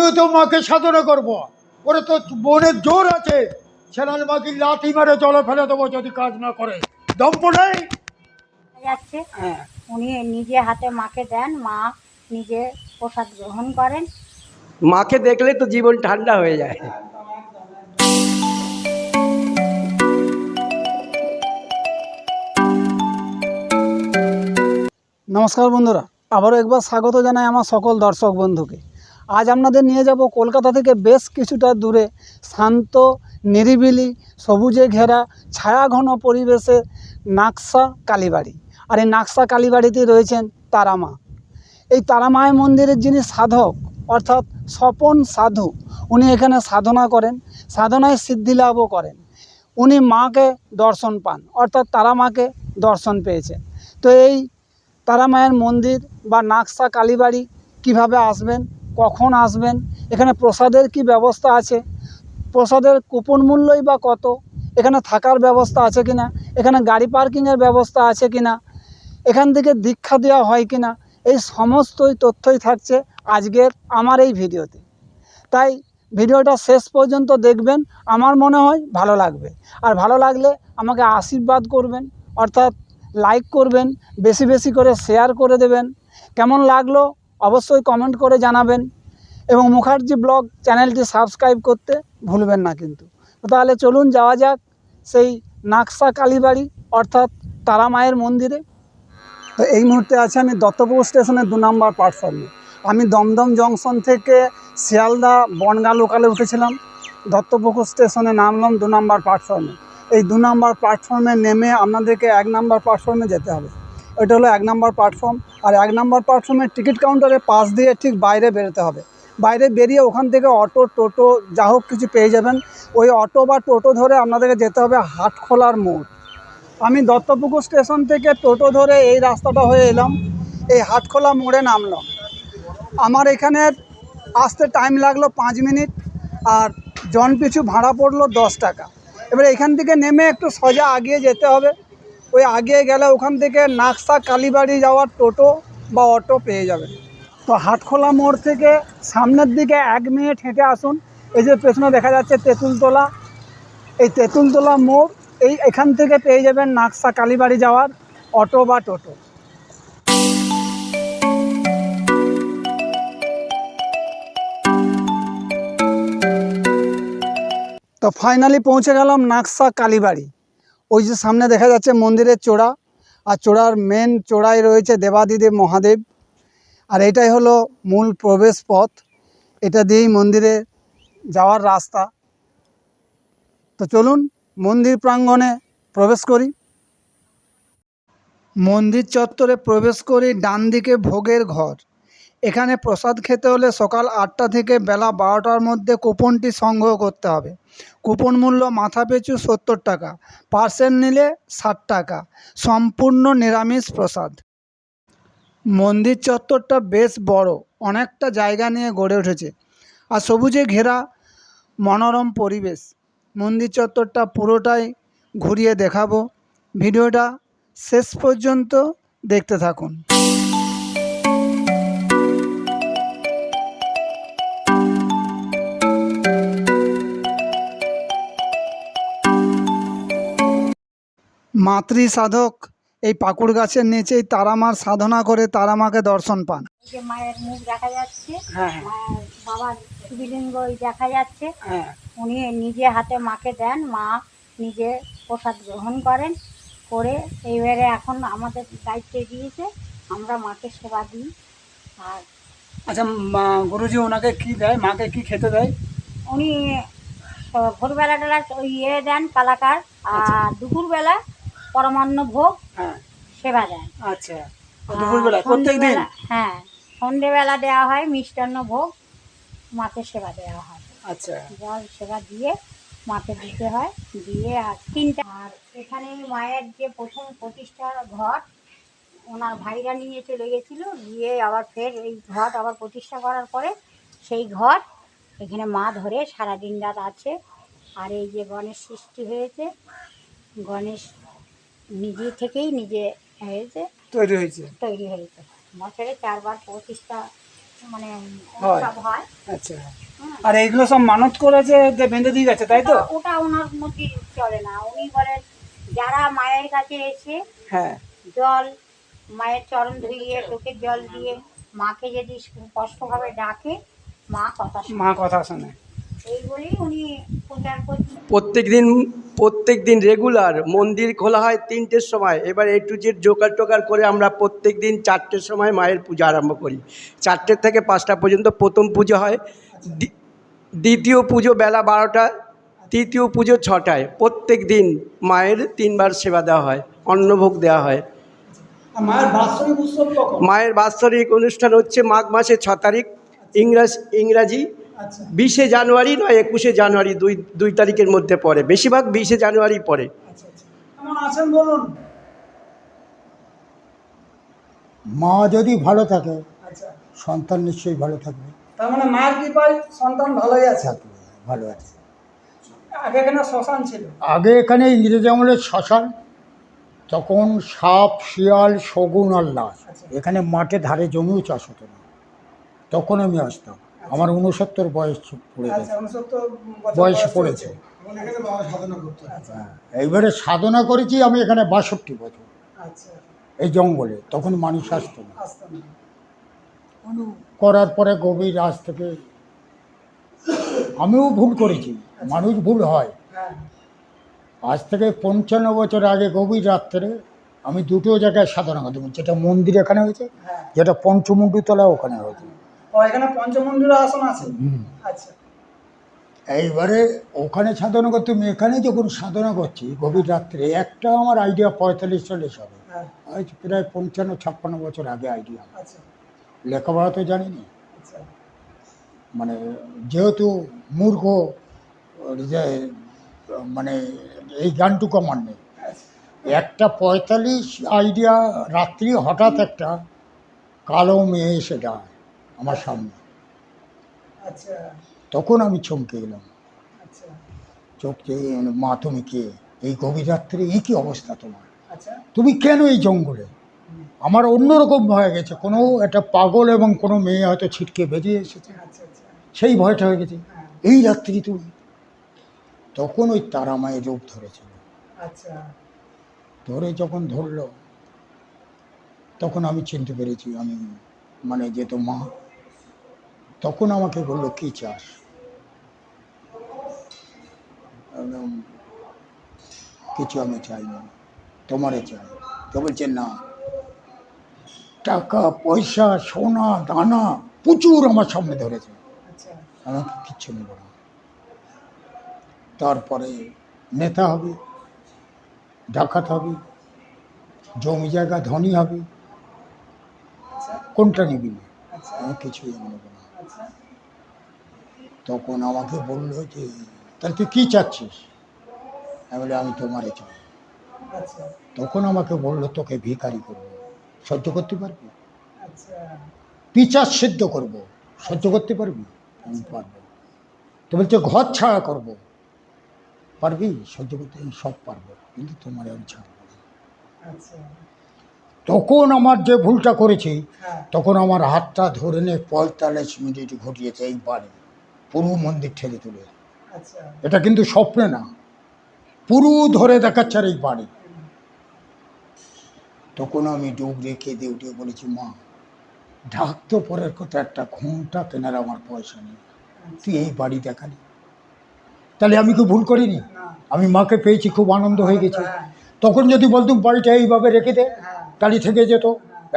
আমিও তো মাকে সাধনা করব। ওরে তো বোনের জোর আছে, সেনার মাকে লাথি মেরে জলে ফেলে দেবো যদি কাজ না করে। দম্প নেই। যাচ্ছে উনি নিজে হাতে মাকে দেন, মা নিজে প্রসাদ গ্রহণ করেন। মাকে দেখলে তো জীবন ঠান্ডা হয়ে যায়। নমস্কার বন্ধুরা, আবারও একবার স্বাগত জানাই আমার সকল দর্শক বন্ধুকে। আজ আপনাদের নিয়ে যাব কলকাতা থেকে বেশ কিছুটা দূরে শান্ত, নিরিবিলি, সবুজে ঘেরা, ছায়াঘন পরিবেশে নাকশা কালীবাড়ি। আর এই নাকশা কালীবাড়িতে রয়েছেন তারা মা। এই তারা মায়ের মন্দিরের যিনি সাধক অর্থাৎ স্বপন সাধু, উনি এখানে সাধনা করেন, সাধনায় সিদ্ধি লাভও করেন। উনি মাকে দর্শন পান, অর্থাৎ তারা মাকে দর্শন পেয়েছেন। তো এই তারা মায়ের মন্দির বা নাকশা কালীবাড়ি কিভাবে আসবেন, কখন আসবেন, এখানে প্রসাদের কি ব্যবস্থা আছে, প্রসাদের কুপন মূল্যই বা কত, এখানে থাকার ব্যবস্থা আছে কিনা, এখানে গাড়ি পার্কিংয়ের ব্যবস্থা আছে কিনা, এখান থেকে দীক্ষা দেওয়া হয় কিনা, এই সমস্তই তথ্যই থাকছে আজকের আমার এই ভিডিওতে। তাই ভিডিওটা শেষ পর্যন্ত দেখবেন, আমার মনে হয় ভালো লাগবে। আর ভালো লাগলে আমাকে আশীর্বাদ করবেন, অর্থাৎ লাইক করবেন, বেশি বেশি করে শেয়ার করে দেবেন। কেমন লাগলো অবশ্যই কমেন্ট করে জানাবেন, এবং মুখার্জি ব্লগ চ্যানেলটি সাবস্ক্রাইব করতে ভুলবেন না কিন্তু। তো তাহলে চলুন যাওয়া যাক সেই নাকশা কালীবাড়ি অর্থাৎ তারা মায়ের মন্দিরে। তো এই মুহূর্তে আছে আমি দত্তপুকুর স্টেশনের 2 নম্বর প্ল্যাটফর্মে। আমি দমদম জংশন থেকে শিয়ালদা বনগা লোকালে উঠেছিলাম, দত্তপুকুর স্টেশনে নামলাম 2 নম্বর প্ল্যাটফর্মে। এই 2 নম্বর প্ল্যাটফর্মে নেমে আপনাদেরকে 1 নম্বর প্ল্যাটফর্মে যেতে হবে। এটা হলো 1 নম্বর প্ল্যাটফর্ম। আর 1 নম্বর প্ল্যাটফর্মের টিকিট কাউন্টারের পাশ দিয়ে ঠিক বাইরে বেরোতে হবে। বাইরে বেরিয়ে ওখান থেকে অটো, টোটো যা হোক কিছু পেয়ে যাবেন। ওই অটো বা টোটো ধরে আপনাদেরকে যেতে হবে হাটখোলার মোড়। আমি দত্তপুকুর স্টেশন থেকে টোটো ধরে এই রাস্তাটা হয়ে এলাম, এই হাটখোলা মোড়ে নামলাম। আমার এখানের আসতে টাইম লাগলো 5 মিনিট, আর জন পিছু ভাড়া পড়লো 10 টাকা। এবার এখান থেকে নেমে একটু সোজা আগিয়ে যেতে হবে। ওই আগিয়ে গেলে ওখান থেকে নাকশা কালীবাড়ি যাওয়ার টোটো বা অটো পেয়ে যাবেন। তো হাটখোলা মোড় থেকে সামনের দিকে 1 মিনিট হেঁটে আসুন। এই যে পেছনে দেখা যাচ্ছে তেঁতুলতলা, এই তেঁতুলতলা মোড়, এখান থেকে পেয়ে যাবেন নাকশা কালীবাড়ি যাওয়ার অটো বা টোটো। তো ফাইনালি পৌঁছে গেলাম নাকশা কালীবাড়ি। ওই যে সামনে দেখা যাচ্ছে মন্দিরের চূড়া, আর চূড়ার মেন চূড়ায় রয়েছে দেবাদিদেব মহাদেব। আর এটাই হলো মূল প্রবেশ পথ, এটা দিয়েই মন্দিরে যাওয়ার রাস্তা। তো চলুন মন্দির প্রাঙ্গণে প্রবেশ করি। মন্দির চত্বরে প্রবেশ করি, ডান দিকে ভোগের ঘর। এখানে প্রসাদ খেতে হলে সকাল 8টা থেকে বেলা 12টার মধ্যে কুপনটি সংগ্রহ করতে হবে। কুপন মূল্য মাথাপিছু 70 টাকা, পার্সেল নিলে 60 টাকা। সম্পূর্ণ নিরামিষ প্রসাদ। মন্দির চত্বরটা বেশ বড়, অনেকটা জায়গা নিয়ে গড়ে উঠেছে, আর সবুজে ঘেরা মনোরম পরিবেশ। মন্দির চত্বরটা পুরোটাই ঘুরিয়ে দেখাবো, ভিডিওটা শেষ পর্যন্ত দেখতে থাকুন। মাতৃ সাধক এই পাকুড় গাছের নিচেই তারা মার সাধনা করে তারা মাকে দর্শন পান। এই যে মায়ের মুখ দেখা যাচ্ছে, হ্যাঁ, মায়ের বাবার শিবলিঙ্গ দেখা যাচ্ছে। হ্যাঁ, উনি নিজে হাতে মাকে দেন, মা নিজে প্রসাদ গ্রহণ করেন। করে এইবারে এখন আমাদের দায়িত্বে দিয়েছে, আমরা মাকে সেবা দিই। আর আচ্ছা, গুরুজি ওনাকে কি দেয়, মাকে কি খেতে দেয়? উনি ভোরবেলা টেলা ওই দেন কালাকার, আর দুপুরবেলা পরমান্ন ভোগ হ্যাঁ, সেবা দেন। আচ্ছা, দুপুরবেলা আর প্রত্যেক দিন? হ্যাঁ, সন্ধেবেলা দেওয়া হয় মিষ্টান্ন ভোগ, মাকে সেবা দেওয়া হয়। আচ্ছা, জল সেবা দিয়ে মাকে দিতে হয়, দিয়ে আর 3টা। আর এখানে মায়ের যে প্রথম প্রতিষ্ঠার ঘট, ওনার ভাইরা নিয়ে চলে গেছিলো, গিয়ে আবার ফের এই ঘট আবার প্রতিষ্ঠা করার পরে সেই ঘট এখানে মা ধরে সারাদিন রাত আছে। আর এই যে গণেশ সৃষ্টি হয়েছে, গণেশ নিজে থেকেই নিজে হয়েছে, তৈরি হয়েছে। বছরে 4 বার প্রতিষ্ঠা মানে হয়। উৎসব হয়। আচ্ছা, হ্যাঁ। আর এইগুলো সব মানত করেছে যে বেঁধে দিয়ে গেছে, তাই তো? ওটা ওনার মধ্যে চলে না। উনি বলেন যারা মায়ের কাছে এসে হ্যাঁ। জল, মায়ের চরণ ধুইয়ে চোখের জল দিয়ে মাকে যদি স্পষ্টভাবে ডাকে, মা কথা শোনে। মা কথা শোনে। এই বলেই উনি প্রচার করছেন। প্রত্যেক দিন রেগুলার মন্দির খোলা হয় 3টের সময়। এবার A to Z জোগাড় টোগাড় করে আমরা প্রত্যেক দিন 4টের সময় মায়ের পূজা আরম্ভ করি। 4টে থেকে 5টা পর্যন্ত প্রথম পুজো হয়, দ্বিতীয় পুজো বেলা 12টা, তৃতীয় পুজো 6টায়। প্রত্যেক দিন মায়ের 3বার সেবা দেওয়া হয়, অন্নভোগ দেওয়া হয়। আর মায়ের বাৎসরিক উৎসব কখন? মায়ের বাৎসরিক অনুষ্ঠান হচ্ছে মাঘ মাসে 6 তারিখ, ইংরাজি আচ্ছা 20শে জানুয়ারি নয় 21শে জানুয়ারি, দুই তারিখের মধ্যে পড়ে। বেশিরভাগ 20শে জানুয়ারি পড়ে। আচ্ছা আচ্ছা, কেমন আছেন বলুন? মা যদি ভালো থাকে, আচ্ছা, সন্তান নিশ্চয়ই ভালো থাকবে। তার মানে মায়ের কৃপায় সন্তান ভালোই আছে। থাকবে, ভালো আছে। আগে এখানে শ্মশান ছিল। আগে এখানে ইংরেজ আমলের শ্মশান, তখন সাপ, শিয়াল, শগুন আর লাশ। এখানে মাঠে ধারে জমিও চাষ হতো না, তখন আমি আসতাম। আমার 69 বয়স পড়ে গেছে, আচ্ছা, 69 বছর বয়স পড়েছে। হ্যাঁ, এইবারে সাধনা করেছি আমি এখানে 62 বছর আচ্ছা, এই জঙ্গলে। তখন মানুষ আসতো না। আসতাম না। করার পরে গভীর আজ থেকে আমিও ভুল করেছি, মানুষ ভুল হয়। হ্যাঁ, আজ থেকে 55 বছর আগে গভীর রাত্রে আমি দুটো জায়গায় সাধনা করতাম, যেটা মন্দির এখানে হয়েছে, হ্যাঁ। যেটা পঞ্চমুণ্ডুতলা ওখানে হয়েছে। ও এখানে পঞ্চমন্দির আসন আছে। আচ্ছা, এইবারে ওখানে সাধনা করতাম। এখানে যখন সাধনা করছি গভীর রাত্রে, একটা আমার আইডিয়া 45-40 হবে, হ্যাঁ, আজ প্রায় 55-56 বছর আগে আইডিয়া। আচ্ছা, লেখাপড়া তো জানি না, আচ্ছা, মানে যেহেতু মূর্খ, যে মানে এই গানটুকু আমার নেই। একটা 45 আইডিয়া রাত্রি হঠাৎ একটা কালো মেয়ে এসে দাঁড়ায় আমার সামনে। আচ্ছা, তখন আমি চমকে গেলাম, আচ্ছা, চোখ চেয়ে, মা তুমি কে? এই গভীর রাত্রে এই কী অবস্থা তোমার? আচ্ছা, তুমি কেন এই জঙ্গলে? আমার অন্যরকম হয়ে গেছে, কোনো একটা পাগল এবং কোনো মেয়ে হয়তো ছিটকে বেরিয়ে এসেছে, আচ্ছা, আচ্ছা, সেই ভয়টা হয়ে গেছে। হ্যাঁ, এই রাত্রি তুমি? তখন ওই তারা মায়ের রূপ ধরেছিল। আচ্ছা, ধরে যখন ধরলো, তখন আমি চিনতে পেরেছি আমি, মানে যেহেতু মা। তখন আমাকে বললো কী চাস? বললাম, কিছু আমি চাই না, তোমারে চাই। তো বলছে না, টাকা পয়সা সোনা দানা প্রচুর আমার সামনে ধরেছে, আচ্ছা, আমাকে কিচ্ছু নেব না। তারপরে নেতা হবে, ডাকাত হবে, জমি জায়গা ধনী হবে, কোনটা নিবি না? আচ্ছা, আমি কিছুই নেব না। আচ্ছা, তখন আমাকে বললো যে তাহলে তুই কী চাচ্ছিস? আমি বলি আমি তোমারে চাই। আচ্ছা, তখন আমাকে বললো তোকে ভিখারি করবো, সহ্য করতে পারবি? আচ্ছা, পিচাস সিদ্ধ করবো, সহ্য করতে পারবি? আমি পারবো। তো বলছে ঘর ছাড়া করবো, পারবি? সহ্য করতে? আমি সব পারবো, কিন্তু তোমার আমি ছাড়বো না। আচ্ছা, তখন আমার যে ভুলটা করেছি, হ্যাঁ, তখন আমার হাতটা ধরে নিয়ে 45 মিনিট ঘটিয়েছে এইবারে, পুরো মন্দির ঠেলে তুলে। আচ্ছা, এটা কিন্তু স্বপ্নে না, পুরো ধরে দেখাচ্ছে আর এই বাড়ি। তখন আমি ডুব রেখে দিয়ে উঠে বলেছি, মা ঢাক তো পরের কথা, একটা ঘুমটা কেনার আমার পয়সা নেই, তুই এই বাড়ি দেখালি, তাহলে আমি কি ভুল করিনি? না, আমি মাকে পেয়েছি, খুব আনন্দ হয়ে গেছে। হ্যাঁ, তখন যদি বলতুম বাড়িটা এইভাবে রেখে দে, হ্যাঁ, তাহলে থেকে যেত,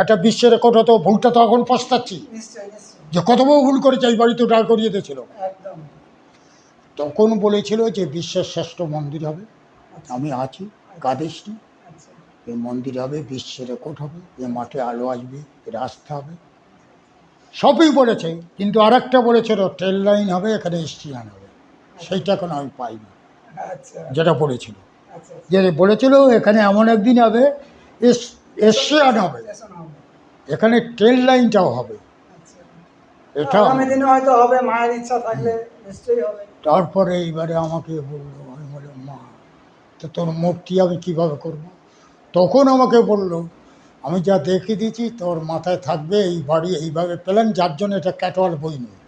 একটা বিশ্বের রেকর্ড হতো। ভুলটা তো এখন পস্তাচ্ছি নিশ্চয়ই, নিশ্চয়ই, যে কত বড় ভুল করেছে, এই বাড়ি তো দাঁড় করিয়ে দিয়েছিল। একদম। তখন বলেছিল যে বিশ্বের শ্রেষ্ঠ মন্দির হবে, আমি আছি, কাঁদিস নি, আচ্ছা, এই মন্দির হবে, বিশ্বের রেকর্ড হবে, এ মাঠে আলো আসবে, এ রাস্তা হবে, সবই বলেছে। কিন্তু আর একটা বলেছিল ট্রেন লাইন হবে, এখানে স্টেশন হবে, সেইটা এখন আমি পাইনি, আচ্ছা, যেটা বলেছিল। আচ্ছা, যে বলেছিল এখানে এমন একদিন হবে স্টেশন হবে, স্টেশন হবে। এখানে ট্রেন লাইনটাও হবে, আচ্ছা, এটা। আগামী দিনে হয়তো হবে, মায়ের ইচ্ছা থাকলে নিশ্চয়ই হবে। তারপরে এইবারে আমাকে বললো, আমি বললাম মা তো তোর মূর্তি আমি কীভাবে করব? তখন আমাকে বলল আমি যা দেখিয়ে দিয়েছি তোর মাথায় থাকবে, এই বাড়ি এইভাবে পেলেন, যার জন্য এটা ক্যাটোয়াল বই নয়,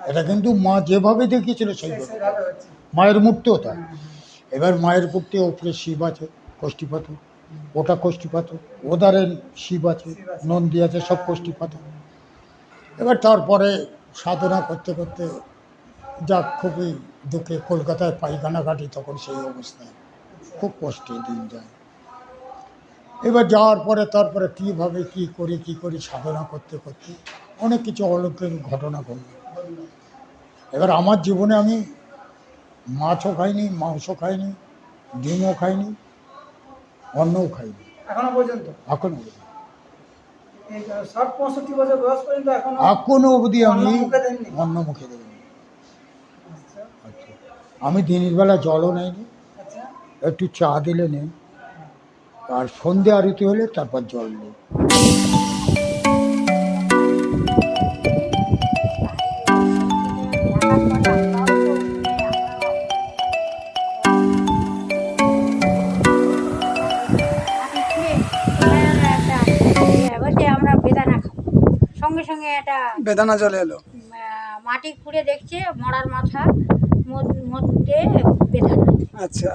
এটা কিন্তু মা যেভাবে দেখিয়েছিল সেইভাবে। মায়ের মূর্তিও তাই। এবার মায়ের মূর্তি ওপরে শিব আছে কষ্টিপাথর, ওটা কষ্টিপাথর, ওদারে শিব আছে, নন্দী আছে, সব কষ্টিপাথর। এবার তারপরে সাধনা করতে করতে যা খুবই দুঃখে কলকাতায় পায়খানা কাটি, তখন সেই অবস্থায় খুব কষ্টে দিন যায়। এবার যাওয়ার পরে তারপরে কীভাবে কী করি সাধনা করতে করতে অনেক কিছু অলৌকিক ঘটনা ঘটল। এবার আমার জীবনে আমি মাছও খাইনি, মাংস খাইনি, ডিমও খাইনি, অন্নও খাইনি এখনো পর্যন্ত এখনো অবধি। এই 60-65 বছর বয়স পর্যন্ত এখনো অবধি আমি অন্ন মুখে দেননি? অন্ন মুখে দেখিনি। আচ্ছা, আমি দিনের বেলা জলও নেইনি, আচ্ছা একটু চা দিলে নেই, আর সন্ধে আরতি হলে তারপর জল নেই। বলছে আমরা বেদানা খাবো, সঙ্গে সঙ্গে একটা বেদানা চলে এলো। মাটি খুঁড়ে দেখছে মরার মাথা মধ্যে বেদানা, আচ্ছা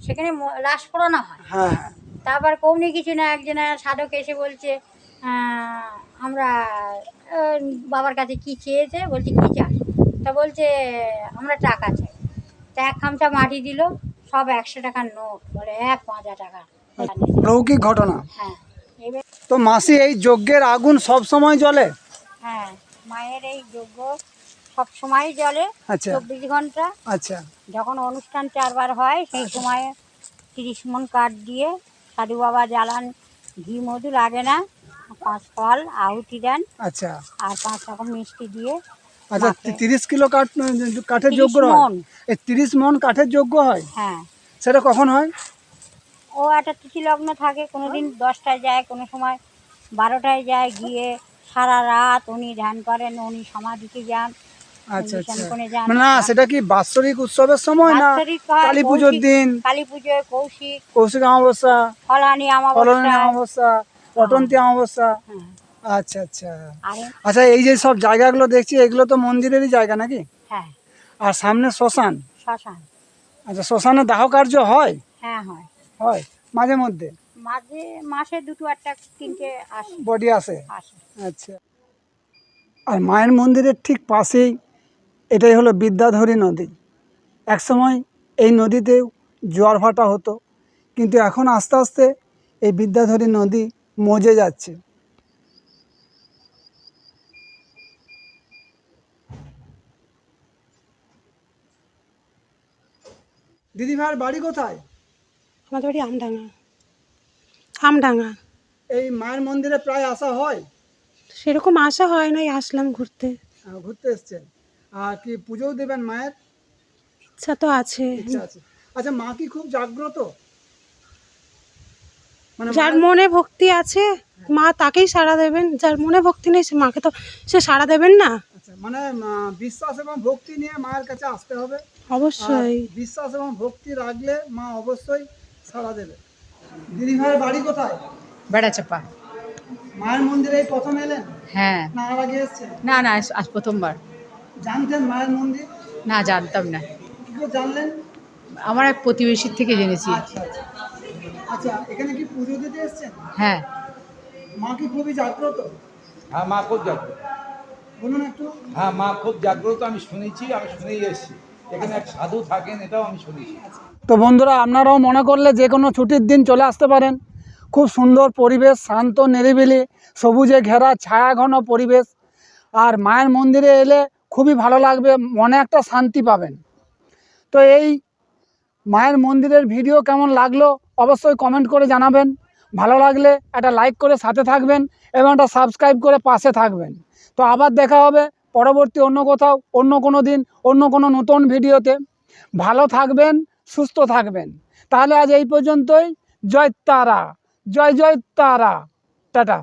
সেখানে লাশ পোড়ানো হয়। হ্যাঁ হ্যাঁ তারপর কমনি কিছু না, একজনের সাধক এসে বলছে আমরা বাবার কাছে কি চেয়েছে, বলছে কী চাস, তা বলছে আমরা টাকা চাই। তা এক খামচা মাটি দিল, সব 100 টাকার নোট, বলে 1 টাকা। লৌকিক ঘটনা। হ্যাঁ, এবার তো মাসি এই যজ্ঞের আগুন সব সময় জ্বলে? হ্যাঁ, মায়ের এই যজ্ঞ সব সময় জ্বলে, আচ্ছা 24 ঘন্টা। আচ্ছা যখন অনুষ্ঠান 4 বার হয় সেই সময়ে 30 মণ কাঠ দিয়ে সাধু বাবা জ্বালান, ঘি মধু লাগে না, 5 ফল আহুতি দেন, আচ্ছা আর 5 রকম মিষ্টি দিয়ে আচ্ছা মাকে 30 কিলো কাঠের 30 যজ্ঞ হয়? মণ। এই 30 মণ কাঠের যজ্ঞ হয়? হ্যাঁ, সেটা কখন হয়? ও একটা তিথি লগ্ন থাকে, কোনো দিন 10টায় যায়, কোনো সময় 12টায় যায়, গিয়ে সারা রাত উনি ধ্যান করেন, উনি সমাধিতে যান, আচ্ছা আচ্ছা বিছানকোণে যান। মানে না সেটা কি বাৎসরিক উৎসবের সময় না বাৎসরিক হয়, কালী পুজোর কৌশিক- দিন? কালী পুজোয়, কৌশিক, কৌশিক অমাবস্যা, ফলানি ফলনী অমাবস্যা। অমাবস্যা, রটন্তী অমাবস্যা। হ্যাঁ, আচ্ছা আচ্ছা আর আচ্ছা এই যে সব জায়গাগুলো দেখছি এগুলো তো মন্দিরেরই জায়গা নাকি? হ্যাঁ, আর সামনে শ্মশান। শ্মশান। আচ্ছা শ্মশানে দাহ কার্য হয়? হ্যাঁ হয়, হয় মাঝে মধ্যে মাসে 2-1টা 3টে আসে বডি আসে। আসে। আচ্ছা আর মায়ের মন্দিরের ঠিক পাশেই এটাই হলো বিদ্যাধরী নদী। একসময় এই নদীতেও জোয়ার ভাটা হতো, কিন্তু এখন আস্তে আস্তে এই বিদ্যাধরী নদী মজে যাচ্ছে। দিদি ভাইয়ের বাড়ি কোথায়? আমাদের বাড়ি আমডাঙ্গা। আমডাঙ্গা এই মায়ের মন্দিরে প্রায় আসা হয়? সেরকম আসা হয় না, আসলাম ঘুরতে। ঘুরতে এসছেন। আর কি পুজোও দেবেন মায়ের ইচ্ছা তো আছে। ইচ্ছা আছে? আচ্ছা মা কি খুব জাগ্রত? মানে যার মনে ভক্তি আছে মা তাকেই সাড়া দেবেন, যার মনে ভক্তি নেই সে মাকে তো সে সাড়া দেবেন না। আচ্ছা মানে বিশ্বাস এবং ভক্তি নিয়ে মায়ের কাছে আসতে হবে। অবশ্যই। আর বিশ্বাস এবং ভক্তি রাখলে মা অবশ্যই সাড়া দেবে। দিদি ভাইয়ের বাড়ি কোথায়? বেড়াচাপা। মায়ের মন্দিরে এই প্রথম এলেন হ্যাঁ, না আর আগে এসেছেন? না না আজ প্রথমবার। জানতেন মায়ের মন্দির? না, জানতাম না। কি করে জানলেন? আমার এক প্রতিবেশীর থেকে জেনেছি। আচ্ছা আচ্ছা আচ্ছা এখানে কি পুজো দিতে এসেছেন? হ্যাঁ, মা কি খুবই জাগ্রত? হ্যাঁ মা খুব জাগ্রত। বলুন একটু। হ্যাঁ মা খুব জাগ্রত, আমি শুনেছি, আমি শুনেই এসেছি। এখানে এক সাধু থাকেন, এটাও আমি শুনেছি। তো বন্ধুরা আপনারাও মনে করলে যে কোনো ছুটির দিন চলে আসতে পারেন। খুব সুন্দর পরিবেশ, শান্ত নিরিবিলি, সবুজে ঘেরা, ছায়া ঘন পরিবেশ। আর মায়ের মন্দিরে এলে খুবই ভালো লাগবে, মনে একটা শান্তি পাবেন। তো এই মায়ের মন্দিরের ভিডিও কেমন লাগলো অবশ্যই কমেন্ট করে জানাবেন। ভালো লাগলে একটা লাইক করে সাথে থাকবেন এবং একটা সাবস্ক্রাইব করে পাশে থাকবেন। তো আবার দেখা হবে পরবর্তী অন্য কোথাও, অন্য কোনো দিন, অন্য কোনো নতুন ভিডিওতে। ভালো থাকবেন, সুস্থ থাকবেন। তাহলে আজ এই পর্যন্তই। জয় তারা, জয় জয় তারা, টাটা।